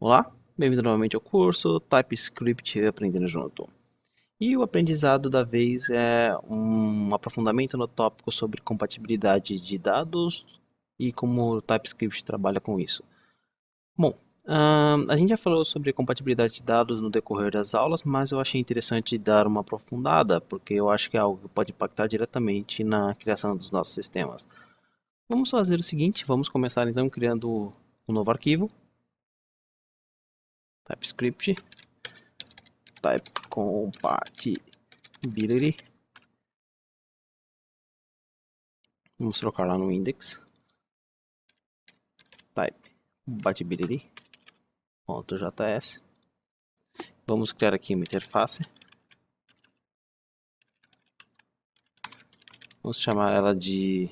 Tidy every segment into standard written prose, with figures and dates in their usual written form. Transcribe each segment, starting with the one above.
Olá, bem-vindo novamente ao curso TypeScript Aprendendo Junto. E o aprendizado da vez é um aprofundamento no tópico sobre compatibilidade de dados e como o TypeScript trabalha com isso. Bom, a gente já falou sobre compatibilidade de dados no decorrer das aulas, mas eu achei interessante dar uma aprofundada, porque eu acho que é algo que pode impactar diretamente na criação dos nossos sistemas. Vamos fazer o seguinte, vamos começar então criando um novo arquivo, TypeScript. Type compatibility. Vamos trocar lá no index. Type compatibility.js. Vamos criar aqui uma interface. Vamos chamar ela de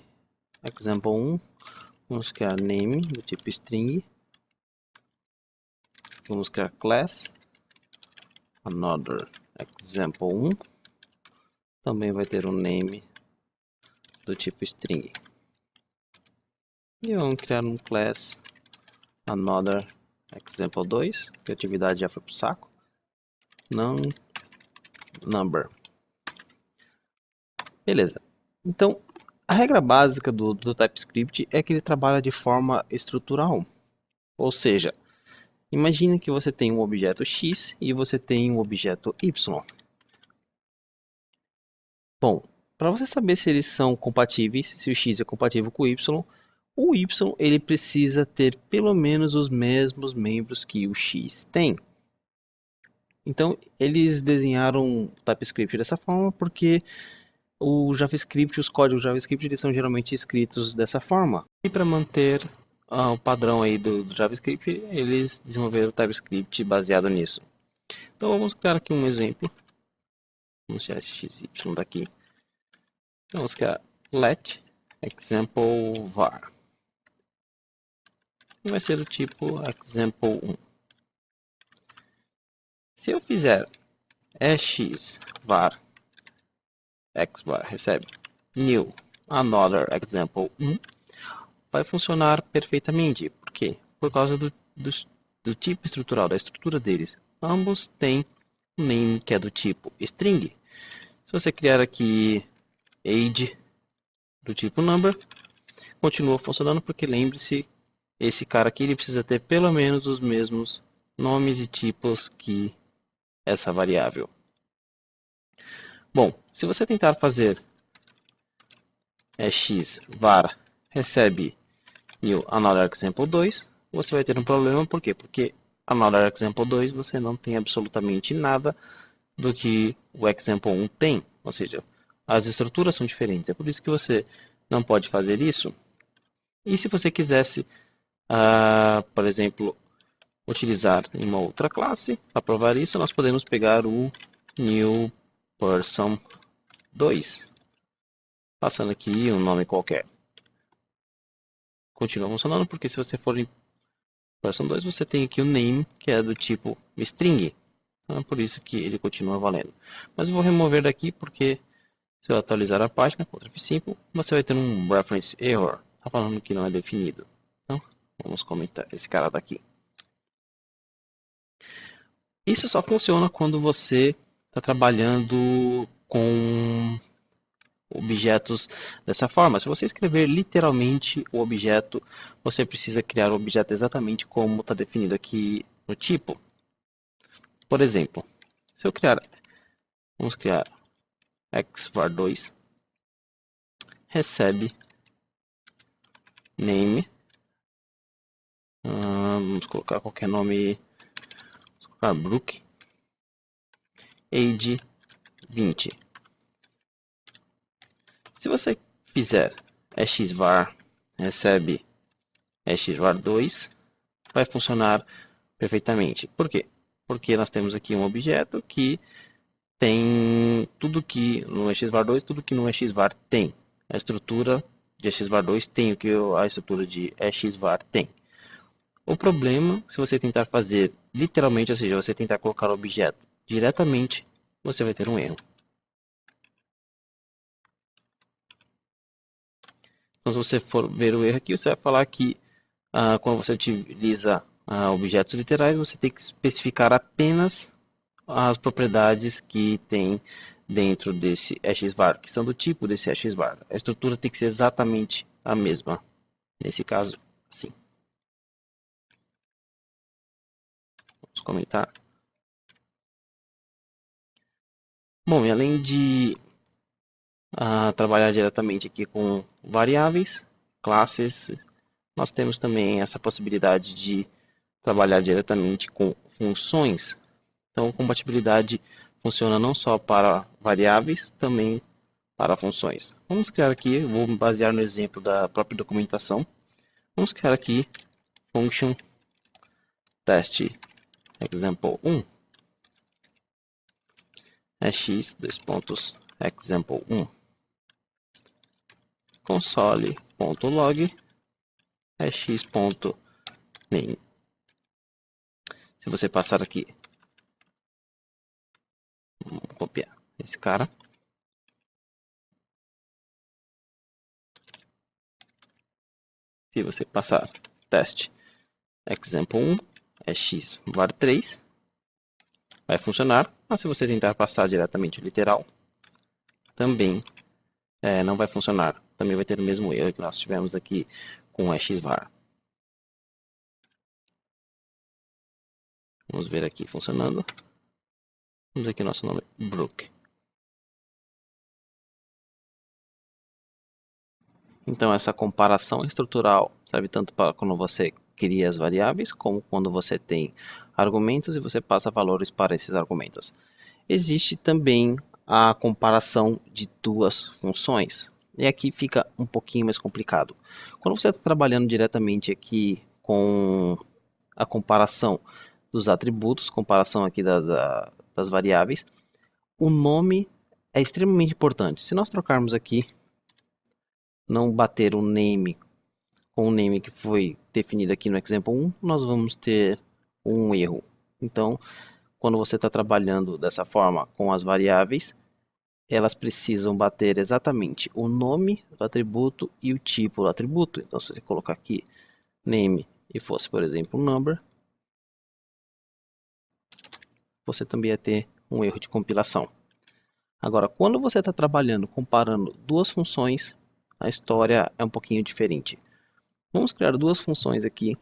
example1. Vamos criar name do tipo string. Vamos criar class another example1. Também vai ter um name do tipo string. E vamos criar um class another example2. Que a atividade já foi para o saco. Não number. Beleza. Então, a regra básica do TypeScript é que ele trabalha de forma estrutural. Ou seja, imagine que você tem um objeto X e você tem um objeto Y. Bom, para você saber se eles são compatíveis, se o X é compatível com o Y ele precisa ter pelo menos os mesmos membros que o X tem. Então, eles desenharam o TypeScript dessa forma porque o JavaScript, os códigos JavaScript, eles são geralmente escritos dessa forma. E para manter o padrão aí do JavaScript, eles desenvolveram o TypeScript baseado nisso. Então vamos criar aqui um exemplo. Vamos tirar esse XY daqui. Vamos criar let example var. E vai ser do tipo example1. Se eu fizer x var xvar recebe new another example1, vai funcionar perfeitamente. Por quê? Por causa do tipo estrutural, da estrutura deles. Ambos têm um name que é do tipo string. Se você criar aqui age do tipo number, continua funcionando porque lembre-se, esse cara aqui ele precisa ter pelo menos os mesmos nomes e tipos que essa variável. Bom, se você tentar fazer x var recebe new another example2, você vai ter um problema. Por quê? Porque another example2 você não tem absolutamente nada do que o example1 tem. Ou seja, as estruturas são diferentes. É por isso que você não pode fazer isso. E se você quisesse, por exemplo, utilizar em uma outra classe, para provar isso, nós podemos pegar o new person 2, passando aqui um nome qualquer. Continua funcionando porque se você for em person 2, você tem aqui o name, que é do tipo string. Então é por isso que ele continua valendo. Mas eu vou remover daqui porque se eu atualizar a página, Ctrl F5, você vai ter um reference error. Está falando que não é definido. Então, vamos comentar esse cara daqui. Isso só funciona quando você está trabalhando com objetos dessa forma. Se você escrever literalmente o objeto, você precisa criar o objeto exatamente como está definido aqui no tipo. Por exemplo, se eu criar, vamos criar xvar2 recebe name, vamos colocar qualquer nome, vamos colocar Brook, age 20. Se você fizer xvar recebe xvar2, vai funcionar perfeitamente. Por quê? Porque nós temos aqui um objeto que tem tudo que no xvar2, tudo que no xvar tem. A estrutura de xvar2 tem o que a estrutura de xvar tem. O problema, se você tentar fazer literalmente, ou seja, você tentar colocar o objeto diretamente, você vai ter um erro. Então, se você for ver o erro aqui, você vai falar que quando você utiliza objetos literais, você tem que especificar apenas as propriedades que tem dentro desse hashvar, que são do tipo desse hashvar. A estrutura tem que ser exatamente a mesma. Nesse caso, sim. Vamos comentar. Bom, e além de trabalhar diretamente aqui com variáveis, classes, nós temos também essa possibilidade de trabalhar diretamente com funções. Então, compatibilidade funciona não só para variáveis, também para funções. Vamos criar aqui, vou me basear no exemplo da própria documentação. Vamos criar aqui function test example 1 x example 1 console.log x.name. Se você passar aqui, vamos copiar esse cara. Se você passar teste example 1 x var3, vai funcionar. Mas se você tentar passar diretamente o literal, também não vai funcionar. Também vai ter o mesmo erro que nós tivemos aqui com o xvar. Vamos ver aqui funcionando. Vamos aqui nosso nome, Brook. Então essa comparação estrutural serve tanto para quando você cria as variáveis, como quando você tem argumentos e você passa valores para esses argumentos. Existe também a comparação de duas funções. E aqui fica um pouquinho mais complicado. Quando você está trabalhando diretamente aqui com a comparação dos atributos, comparação aqui das variáveis, o nome é extremamente importante. Se nós trocarmos aqui, não bater o name com o name que foi definido aqui no example 1, nós vamos ter um erro. Então, quando você está trabalhando dessa forma com as variáveis, elas precisam bater exatamente o nome do atributo e o tipo do atributo. Então, se você colocar aqui name e fosse, por exemplo, number, você também ia ter um erro de compilação. Agora, quando você está trabalhando comparando duas funções, a história é um pouquinho diferente. Vamos criar duas funções aqui.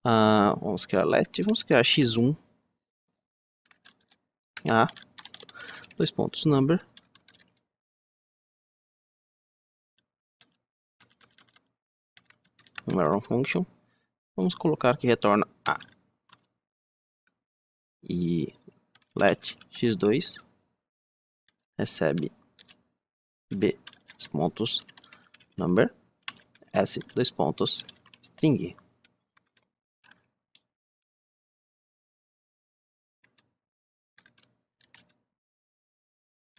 Vamos criar let, vamos criar x1 a number run function. Vamos colocar que retorna a. E let x2 recebe b number s string.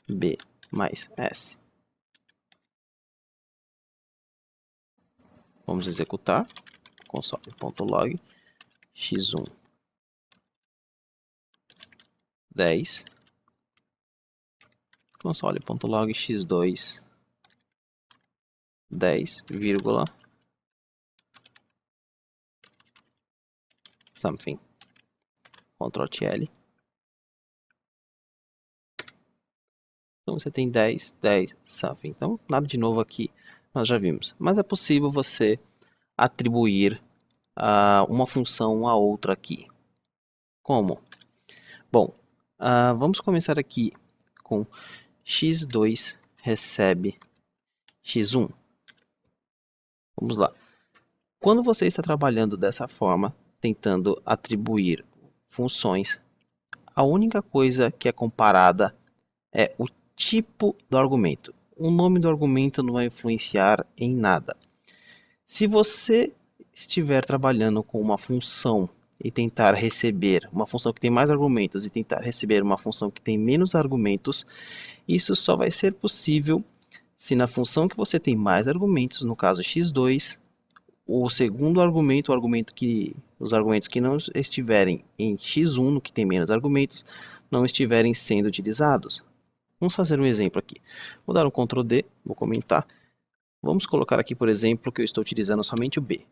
B mais S. Vamos executar. Console.log x1 10. Console.log x2 10, vírgula something. Ctrl TL. Então você tem 10, 10, something. Então nada de novo aqui, nós já vimos. Mas é possível você atribuir uma função a outra aqui. Como? Bom, vamos começar aqui com x2 recebe x1. Vamos lá. Quando você está trabalhando dessa forma, tentando atribuir funções, a única coisa que é comparada é o tipo do argumento. O nome do argumento não vai influenciar em nada. Se você estiver trabalhando com uma função e tentar receber uma função que tem mais argumentos e tentar receber uma função que tem menos argumentos, isso só vai ser possível se na função que você tem mais argumentos, no caso x2, o segundo argumento, os argumentos que não estiverem em x1, no que tem menos argumentos, não estiverem sendo utilizados. Vamos fazer um exemplo aqui. Vou dar um Ctrl D, vou comentar. Vamos colocar aqui, por exemplo, que eu estou utilizando somente o B.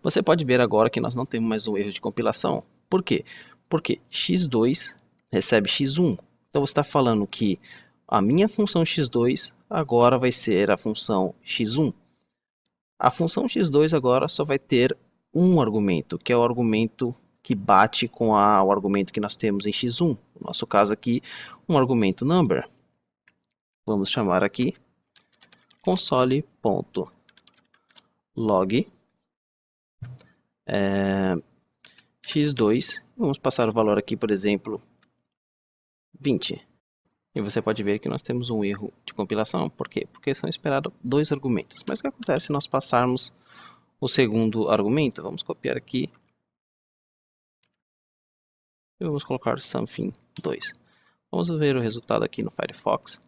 Você pode ver agora que nós não temos mais um erro de compilação. Por quê? Porque x2 recebe x1. Então você está falando que a minha função x2 agora vai ser a função x1. A função x2 agora só vai ter um argumento, que é o argumento que bate com o argumento que nós temos em x1. No nosso caso aqui, um argumento number. Vamos chamar aqui console.log x2. Vamos passar o valor aqui, por exemplo, 20. E você pode ver que nós temos um erro de compilação. Por quê? Porque são esperados 2 argumentos. Mas o que acontece se nós passarmos o segundo argumento? Vamos copiar aqui. E vamos colocar something 2. Vamos ver o resultado aqui no Firefox.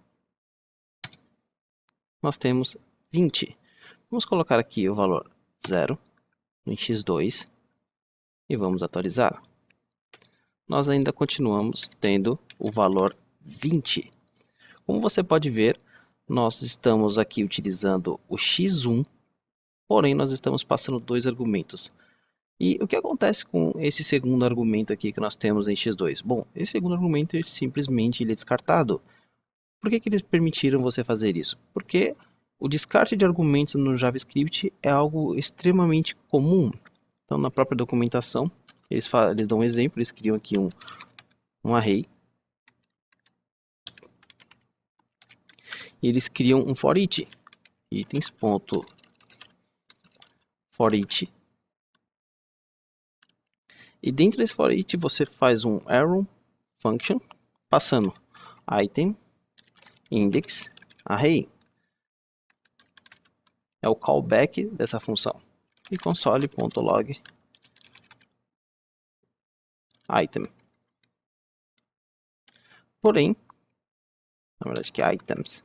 Nós temos 20. Vamos colocar aqui o valor 0 em x2 e vamos atualizar. Nós ainda continuamos tendo o valor 20. Como você pode ver, nós estamos aqui utilizando o x1, porém nós estamos passando 2 argumentos. E o que acontece com esse segundo argumento aqui que nós temos em x2? Bom, esse segundo argumento simplesmente ele é descartado. Por que eles permitiram você fazer isso? Porque o descarte de argumentos no JavaScript é algo extremamente comum. Então, na própria documentação, eles dão um exemplo, eles criam aqui um array. E eles criam um for each, itens.for each. E dentro desse for each você faz um arrow function, passando item, index, array. É o callback dessa função. E console.log item. Porém, na verdade que é items,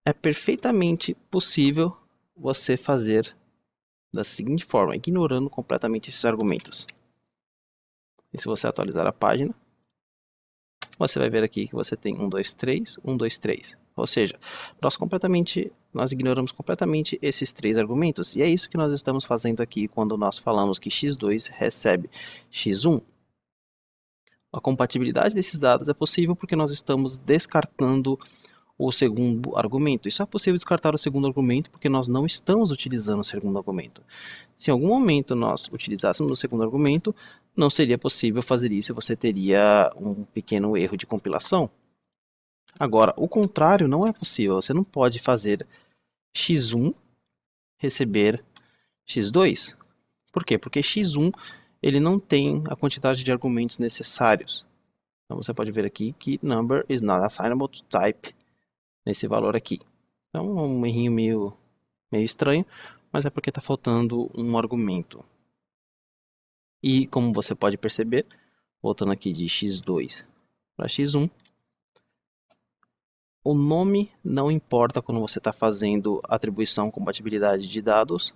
é perfeitamente possível você fazer da seguinte forma, ignorando completamente esses argumentos. E se você atualizar a página, você vai ver aqui que você tem 1, 2, 3, 1, 2, 3. Ou seja, nós ignoramos completamente esses 3 argumentos. E é isso que nós estamos fazendo aqui quando nós falamos que x2 recebe x1. A compatibilidade desses dados é possível porque nós estamos descartando o segundo argumento. E só é possível descartar o segundo argumento porque nós não estamos utilizando o segundo argumento. Se em algum momento nós utilizássemos o segundo argumento, não seria possível fazer isso e você teria um pequeno erro de compilação. Agora, o contrário não é possível. Você não pode fazer x1 receber x2. Por quê? Porque x1 ele não tem a quantidade de argumentos necessários. Então você pode ver aqui que number is not assignable to type nesse valor aqui. Então é um errinho meio estranho, mas é porque está faltando um argumento. E como você pode perceber, voltando aqui de x2 para x1, o nome não importa quando você está fazendo atribuição compatibilidade de dados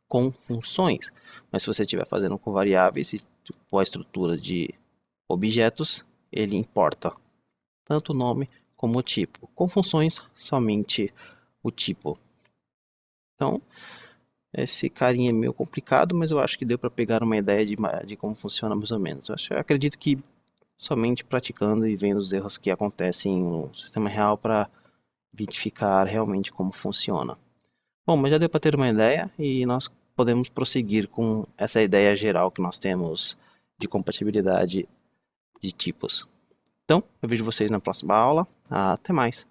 com funções. Mas se você estiver fazendo com variáveis e com a estrutura de objetos, ele importa tanto o nome como o tipo. Com funções, somente o tipo. Então, esse carinha é meio complicado, mas eu acho que deu para pegar uma ideia de como funciona mais ou menos. Eu acredito que somente praticando e vendo os erros que acontecem no sistema real para identificar realmente como funciona. Bom, mas já deu para ter uma ideia e nós podemos prosseguir com essa ideia geral que nós temos de compatibilidade de tipos. Então, eu vejo vocês na próxima aula. Até mais!